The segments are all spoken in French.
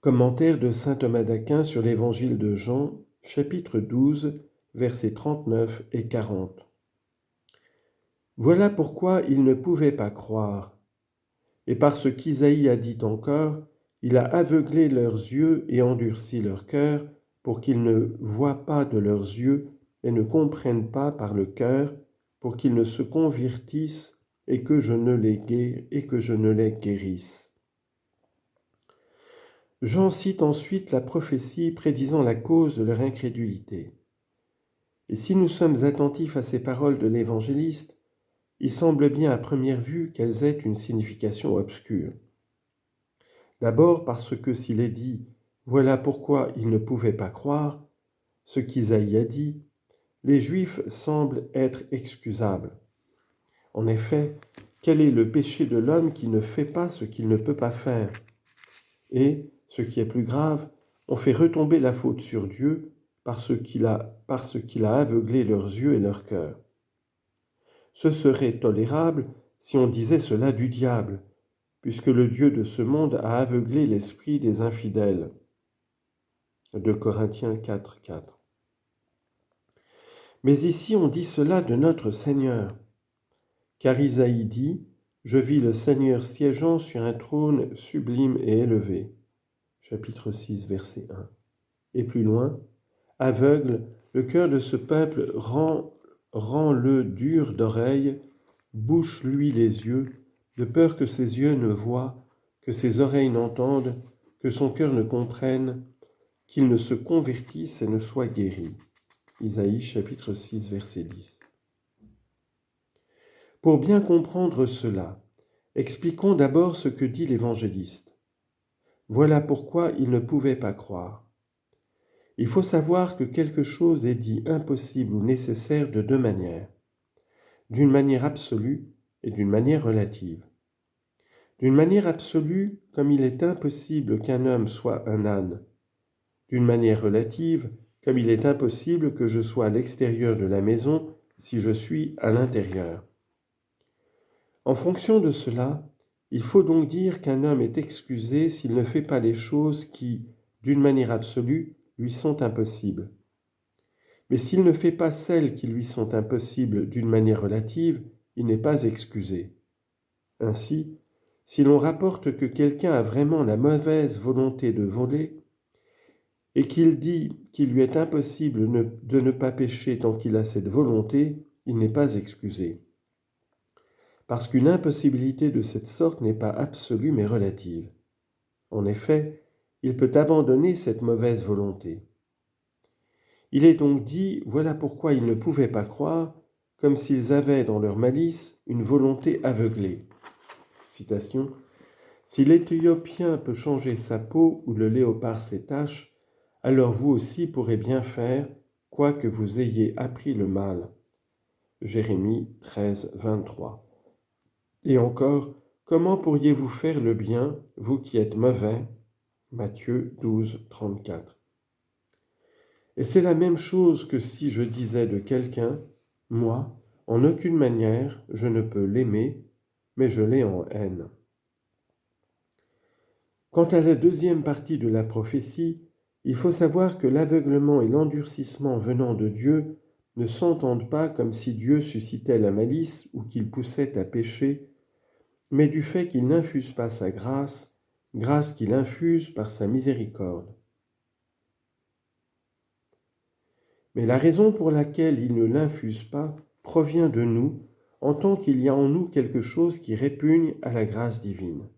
Commentaire de saint Thomas d'Aquin sur l'Évangile de Jean, chapitre 12, versets 39 et 40. Voilà pourquoi ils ne pouvaient pas croire. Et parce qu'Isaïe a dit encore, il a aveuglé leurs yeux et endurci leur cœur, pour qu'ils ne voient pas de leurs yeux et ne comprennent pas par le cœur, pour qu'ils ne se convertissent et que je ne les guérisse. Jean cite ensuite la prophétie prédisant la cause de leur incrédulité. Et si nous sommes attentifs à ces paroles de l'évangéliste, il semble bien à première vue qu'elles aient une signification obscure. D'abord parce que s'il est dit « Voilà pourquoi ils ne pouvaient pas croire », ce qu'Isaïe a dit, les Juifs semblent être excusables. En effet, quel est le péché de l'homme qui ne fait pas ce qu'il ne peut pas faire ? Et, ce qui est plus grave, on fait retomber la faute sur Dieu parce qu'il a aveuglé leurs yeux et leur cœur. Ce serait tolérable si on disait cela du diable, puisque le Dieu de ce monde a aveuglé l'esprit des infidèles. 2 Corinthiens 4, 4. Mais ici on dit cela de notre Seigneur, car Isaïe dit « Je vis le Seigneur siégeant sur un trône sublime et élevé ». Chapitre 6, verset 1. Et plus loin, « Aveugle, le cœur de ce peuple rend-le dur d'oreille, bouche-lui les yeux, de peur que ses yeux ne voient, que ses oreilles n'entendent, que son cœur ne comprenne, qu'il ne se convertisse et ne soit guéri. » Isaïe chapitre 6, verset 10. Pour bien comprendre cela, expliquons d'abord ce que dit l'évangéliste. Voilà pourquoi ils ne pouvaient pas croire. Il faut savoir que quelque chose est dit impossible ou nécessaire de deux manières, d'une manière absolue et d'une manière relative. D'une manière absolue, comme il est impossible qu'un homme soit un âne. D'une manière relative, comme il est impossible que je sois à l'extérieur de la maison si je suis à l'intérieur. En fonction de cela, il faut donc dire qu'un homme est excusé s'il ne fait pas les choses qui, d'une manière absolue, lui sont impossibles. Mais s'il ne fait pas celles qui lui sont impossibles d'une manière relative, il n'est pas excusé. Ainsi, si l'on rapporte que quelqu'un a vraiment la mauvaise volonté de voler, et qu'il dit qu'il lui est impossible de ne pas pécher tant qu'il a cette volonté, il n'est pas excusé. Parce qu'une impossibilité de cette sorte n'est pas absolue mais relative. En effet, il peut abandonner cette mauvaise volonté. Il est donc dit, voilà pourquoi ils ne pouvaient pas croire, comme s'ils avaient dans leur malice une volonté aveuglée. Citation. Si l'Éthiopien peut changer sa peau ou le léopard ses taches, alors vous aussi pourrez bien faire, quoique vous ayez appris le mal. Jérémie 13, 23. Et encore, comment pourriez-vous faire le bien, vous qui êtes mauvais ? Matthieu 12, 34. Et c'est la même chose que si je disais de quelqu'un, moi, en aucune manière, je ne peux l'aimer, mais je l'ai en haine. Quant à la deuxième partie de la prophétie, il faut savoir que l'aveuglement et l'endurcissement venant de Dieu ne s'entendent pas comme si Dieu suscitait la malice ou qu'il poussait à pécher, mais du fait qu'il n'infuse pas sa grâce, grâce qu'il infuse par sa miséricorde. Mais la raison pour laquelle il ne l'infuse pas provient de nous, en tant qu'il y a en nous quelque chose qui répugne à la grâce divine.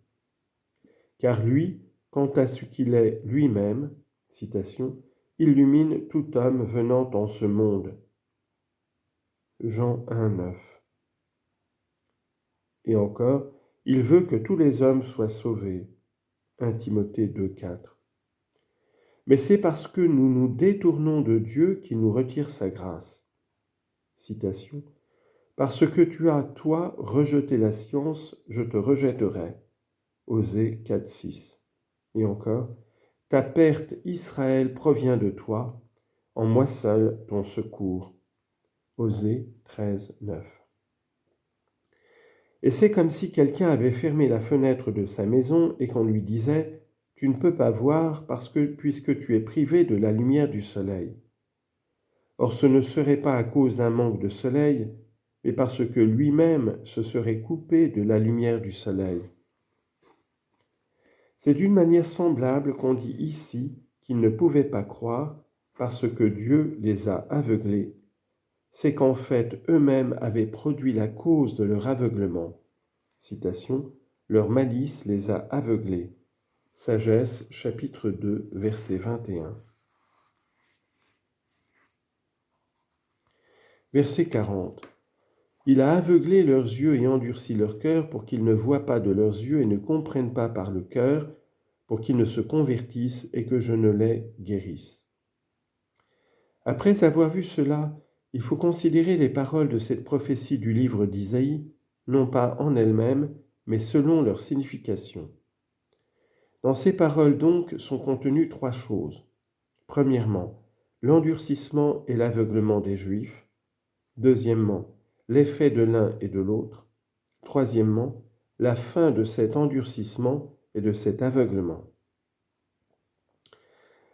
Car lui, quant à ce qu'il est lui-même, citation, illumine tout homme venant en ce monde. Jean 1, 9. Et encore, il veut que tous les hommes soient sauvés. 1 Timothée 2, 4. Mais c'est parce que nous nous détournons de Dieu qu'il nous retire sa grâce. Citation. Parce que tu as, toi, rejeté la science, je te rejetterai. Osée 4, 6. Et encore, ta perte, Israël, provient de toi, en moi seul ton secours. Osée 13, 9. Et c'est comme si quelqu'un avait fermé la fenêtre de sa maison et qu'on lui disait « tu ne peux pas voir puisque tu es privé de la lumière du soleil. Or ce ne serait pas à cause d'un manque de soleil, mais parce que lui-même se serait coupé de la lumière du soleil. C'est d'une manière semblable qu'on dit ici qu'ils ne pouvaient pas croire parce que Dieu les a aveuglés. C'est qu'en fait eux-mêmes avaient produit la cause de leur aveuglement. Citation, leur malice les a aveuglés. Sagesse, chapitre 2, verset 21. Verset 40. Il a aveuglé leurs yeux et endurci leur cœur pour qu'ils ne voient pas de leurs yeux et ne comprennent pas par le cœur, pour qu'ils ne se convertissent et que je ne les guérisse. Après avoir vu cela, il faut considérer les paroles de cette prophétie du livre d'Isaïe, non pas en elles-mêmes, mais selon leur signification. Dans ces paroles donc sont contenues trois choses. Premièrement, l'endurcissement et l'aveuglement des Juifs. Deuxièmement, l'effet de l'un et de l'autre. Troisièmement, la fin de cet endurcissement et de cet aveuglement.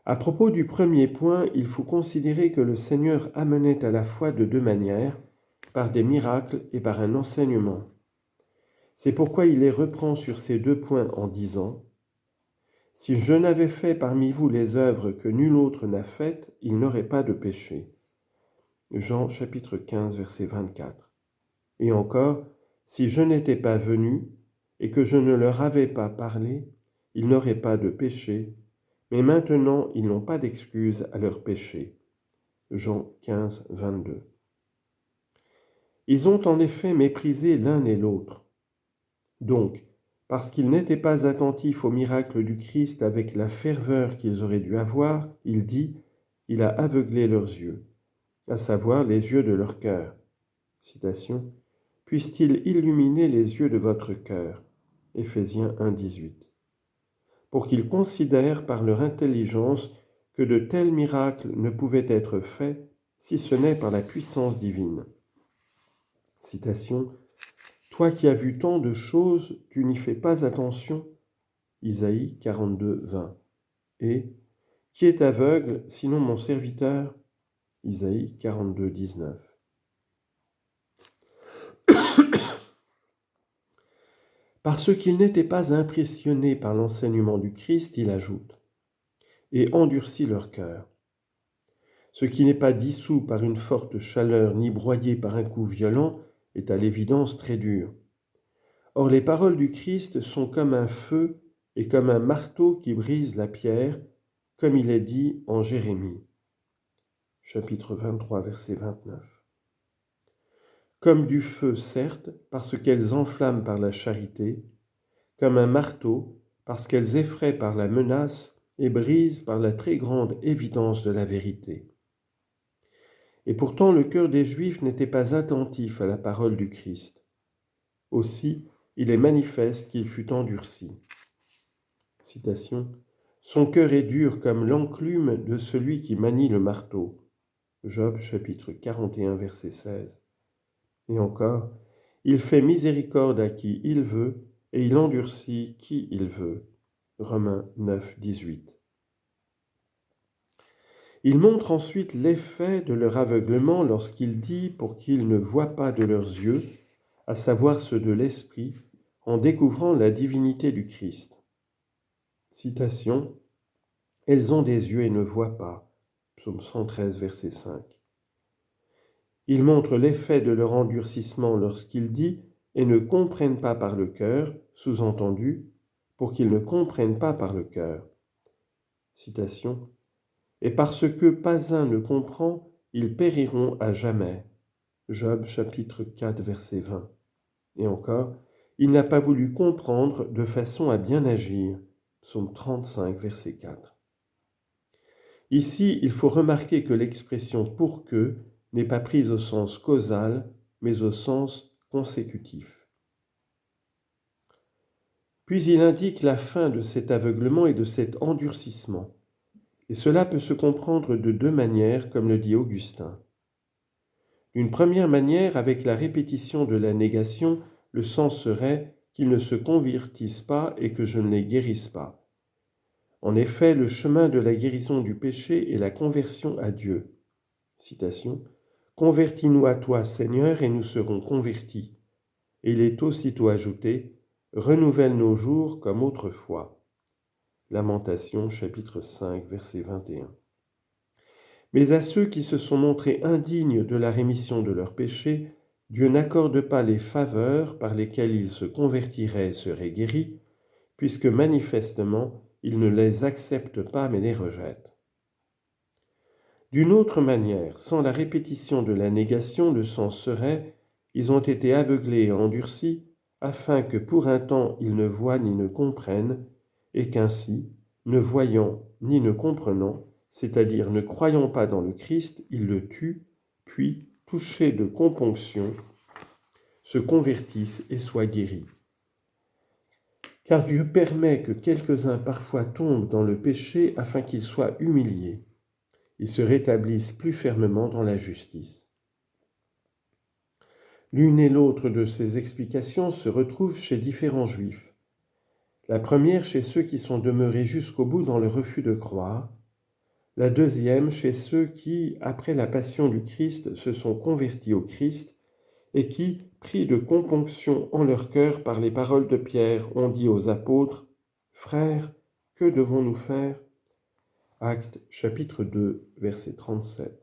À propos du premier point, il faut considérer que le Seigneur amenait à la fois de deux manières, par des miracles et par un enseignement. C'est pourquoi il les reprend sur ces deux points en disant « Si je n'avais fait parmi vous les œuvres que nul autre n'a faites, il n'aurait pas de péché. » Jean chapitre 15, verset 24. Et encore, si je n'étais pas venu et que je ne leur avais pas parlé, ils n'auraient pas de péché, mais maintenant ils n'ont pas d'excuse à leur péché. Jean 15, 22. Ils ont en effet méprisé l'un et l'autre. Donc, parce qu'ils n'étaient pas attentifs au miracle du Christ avec la ferveur qu'ils auraient dû avoir, il dit « Il a aveuglé leurs yeux », à savoir les yeux de leur cœur. Citation. Puisse-t-il illuminer les yeux de votre cœur. Éphésiens 1, 18. Pour qu'ils considèrent par leur intelligence que de tels miracles ne pouvaient être faits si ce n'est par la puissance divine. Citation. Toi qui as vu tant de choses, tu n'y fais pas attention. Isaïe 42, 20. Et qui est aveugle sinon mon serviteur? Isaïe 42, 19. Parce qu'ils n'étaient pas impressionnés par l'enseignement du Christ, il ajoute, et endurcit leur cœur. Ce qui n'est pas dissous par une forte chaleur ni broyé par un coup violent est à l'évidence très dur. Or les paroles du Christ sont comme un feu et comme un marteau qui brise la pierre, comme il est dit en Jérémie, chapitre 23, verset 29. Comme du feu, certes, parce qu'elles enflamment par la charité, comme un marteau, parce qu'elles effraient par la menace et brisent par la très grande évidence de la vérité. Et pourtant le cœur des Juifs n'était pas attentif à la parole du Christ. Aussi, il est manifeste qu'il fut endurci. Citation. Son cœur est dur comme l'enclume de celui qui manie le marteau. Job chapitre 41 verset 16. Et encore, il fait miséricorde à qui il veut et il endurcit qui il veut. Romains 9, 18. Il montre ensuite l'effet de leur aveuglement lorsqu'il dit pour qu'ils ne voient pas de leurs yeux, à savoir ceux de l'esprit, en découvrant la divinité du Christ. Citation. Elles ont des yeux et ne voient pas. Psaume 113, verset 5. Il montre l'effet de leur endurcissement lorsqu'il dit et ne comprennent pas par le cœur, sous-entendu, pour qu'ils ne comprennent pas par le cœur. Citation. Et parce que pas un ne comprend, ils périront à jamais. Job chapitre 4 verset 20. Et encore, il n'a pas voulu comprendre de façon à bien agir. Psaume 35 verset 4. Ici, il faut remarquer que l'expression pour que n'est pas prise au sens causal, mais au sens consécutif. Puis il indique la fin de cet aveuglement et de cet endurcissement. Et cela peut se comprendre de deux manières, comme le dit Augustin. D'une première manière, avec la répétition de la négation, le sens serait qu'ils ne se convertissent pas et que je ne les guérisse pas. En effet, le chemin de la guérison du péché est la conversion à Dieu. Citation. Convertis-nous à toi, Seigneur, et nous serons convertis. Et il est aussitôt ajouté, renouvelle nos jours comme autrefois. Lamentation, chapitre 5, verset 21. Mais à ceux qui se sont montrés indignes de la rémission de leurs péchés, Dieu n'accorde pas les faveurs par lesquelles ils se convertiraient et seraient guéris, puisque manifestement, il ne les accepte pas mais les rejette. D'une autre manière, sans la répétition de la négation, le sens serait « Ils ont été aveuglés et endurcis, afin que pour un temps ils ne voient ni ne comprennent, et qu'ainsi, ne voyant ni ne comprenant, c'est-à-dire ne croyant pas dans le Christ, ils le tuent, puis, touchés de componction, se convertissent et soient guéris. » Car Dieu permet que quelques-uns parfois tombent dans le péché afin qu'ils soient humiliés. Ils se rétablissent plus fermement dans la justice. L'une et l'autre de ces explications se retrouvent chez différents juifs. La première chez ceux qui sont demeurés jusqu'au bout dans le refus de croire, la deuxième chez ceux qui, après la passion du Christ, se sont convertis au Christ et qui, pris de componction en leur cœur par les paroles de Pierre, ont dit aux apôtres « Frères, que devons-nous faire » Actes chapitre 2, verset 37.